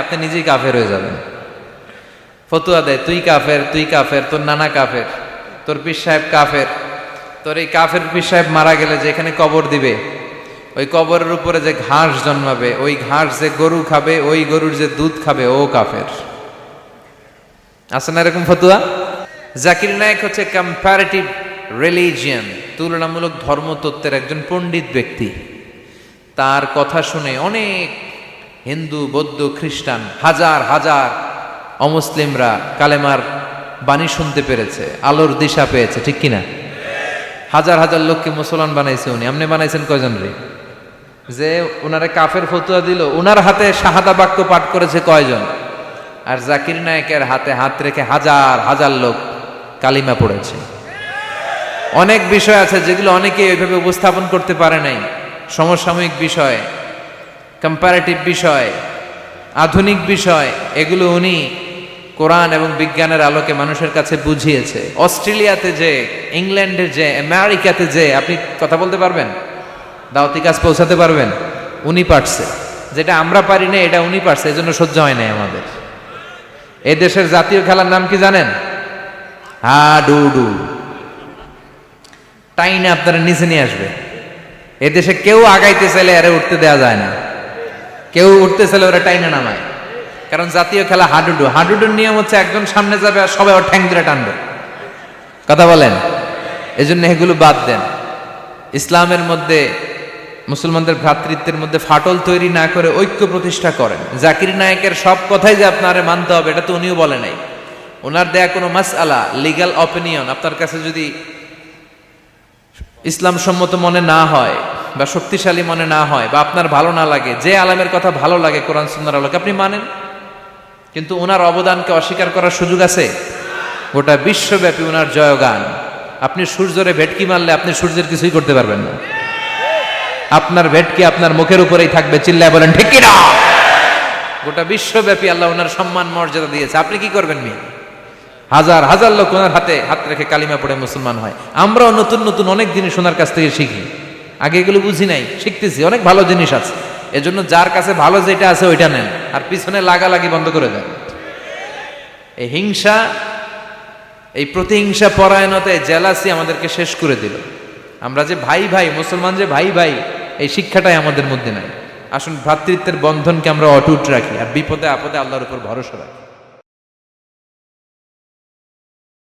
আপনি নিজেই কাফের হয়ে যাবেন। ফতুয়া দেয় তুই কাফের, তুই কাফের, তোর নানা কাফের, তোর পীর সাহেব কাফের, তোর এই কাফের পীর সাহেব মারা গেলে যে এখানে কবর দিবে, ওই কবরের উপরে যে ঘাস জন্মাবে, ওই ঘাস যে গরু খাবে, ওই গরুর যে দুধ খাবে, ও কাফের। আছে না এরকম ফতুয়া? জাকির নায়েক হচ্ছে কম্পারেটিভ রিলিজিয়ান, তুলনামূলক ধর্মতত্ত্বের একজন পণ্ডিত ব্যক্তি। তার কথা শুনে অনেক হিন্দু, বৌদ্ধ, খ্রিস্টান, হাজার হাজার অমুসলিমরা কালেমার বাণী শুনতে পেরেছে, আলোর দিশা পেয়েছে, ঠিক কিনা? হাজার হাজার লোককে মুসলমান বানাইছে উনি। আপনি বানাইছেন কয়জন রে? যে ওনারে কাফের ফতুয়া দিল, ওনার হাতে শাহাদা বাক্য পাঠ করেছে কয়জন? আর জাকির নায়েকের হাতে হাত রেখে হাজার হাজার লোক কালিমা পড়েছে। অনেক বিষয় আছে যেগুলো অনেকে এইভাবে উপস্থাপন করতে পারে নাই। সমসাময়িক বিষয়, কম্পারেটিভ বিষয়, আধুনিক বিষয়, এগুলো উনি কোরআন এবং বিজ্ঞানের আলোকে মানুষের কাছে বুঝিয়েছে। অস্ট্রেলিয়াতে যে, ইংল্যান্ডে যে, আমেরিকাতে যে আপনি কথা বলতে পারবেন, দাওয়াতি কাজ পৌঁছাতে পারবেন, উনি পারছে। যেটা আমরা পারি না এটা উনি পারছে, এই জন্য সহ্য হয় নাই আমাদের। এই দেশের জাতীয় খেলার নাম কি জানেন? হাডুডু। টাইনে আপনারা নিচে নিয়ে আসবে। এদেশে কেউ আগাইতে চাইলে আরে উঠতে দেওয়া যায় না, কেউ উঠতে চাইলে ওরা টাইনে নামায়। কারণ জাতীয় খেলা হাডুডু। হাডুডুর নিয়ম হচ্ছে একজন সামনে যাবে আর সবাই ওর ঠ্যাং ধরে টানবে। কথা বলেন? এই জন্য এগুলো বাদ দেন। ইসলামের মধ্যে, মুসলমানদের ভ্রাতৃত্বের মধ্যে ফাটল তৈরি না করে ঐক্য প্রতিষ্ঠা করেন। জাকির নায়েকের সব কথাই যে আপনারে মানতে হবে এটা তো উনিও বলে নাই। ওনার দেয়া কোনো মাসআলা, লিগ্যাল অপিনিয়ন আপনার কাছে যদি ইসলাম সম্মত মনে না হয় বা শক্তিশালী মনে না হয় বা আপনার ভালো না লাগে, যে আলেমের কথা ভালো লাগে কোরআন সুন্নাহর আলোকে আপনি মানেন। কিন্তু ওনার অবদানকে অস্বীকার করার সুযোগ আছে? গোটা বিশ্বব্যাপী ওনার জয়গান। আপনি সূর্যরে ভেটকি মারলে আপনি সূর্যের কিছুই করতে পারবেন না। আপনার ভেটকি আপনার মুখের উপরেই থাকবে। চিল্লায় বলেন ঠিক কি না? গোটা বিশ্বব্যাপী আল্লাহ ওনার সম্মান মর্যাদা দিয়েছে, আপনি কি করবেন? মেয়ে হাজার হাজার লোক ওনার হাতে হাত রেখে কালিমা পড়ে মুসলমান হয়। আমরাও নতুন নতুন অনেক জিনিস ওনার কাছ থেকে শিখি। আগে এগুলো বুঝি নাই, শিখতেছি। অনেক ভালো জিনিস আছে। এজন্য যার কাছে ভালো যেটা আছে ওইটা নেন, আর পিছনে লাগালাগি বন্ধ করে দেন। এই হিংসা, এই প্রতিহিংসা পরায়ণতায় জেলাসি আমাদেরকে শেষ করে দিল। আমরা যে ভাই ভাই, মুসলমান যে ভাই ভাই, এই শিক্ষাটাই আমাদের মধ্যে নাই। আসুন ভ্রাতৃত্বের বন্ধনকে আমরা অটুট রাখি, আর বিপদে আপদে আল্লাহর উপর ভরসা রাখি।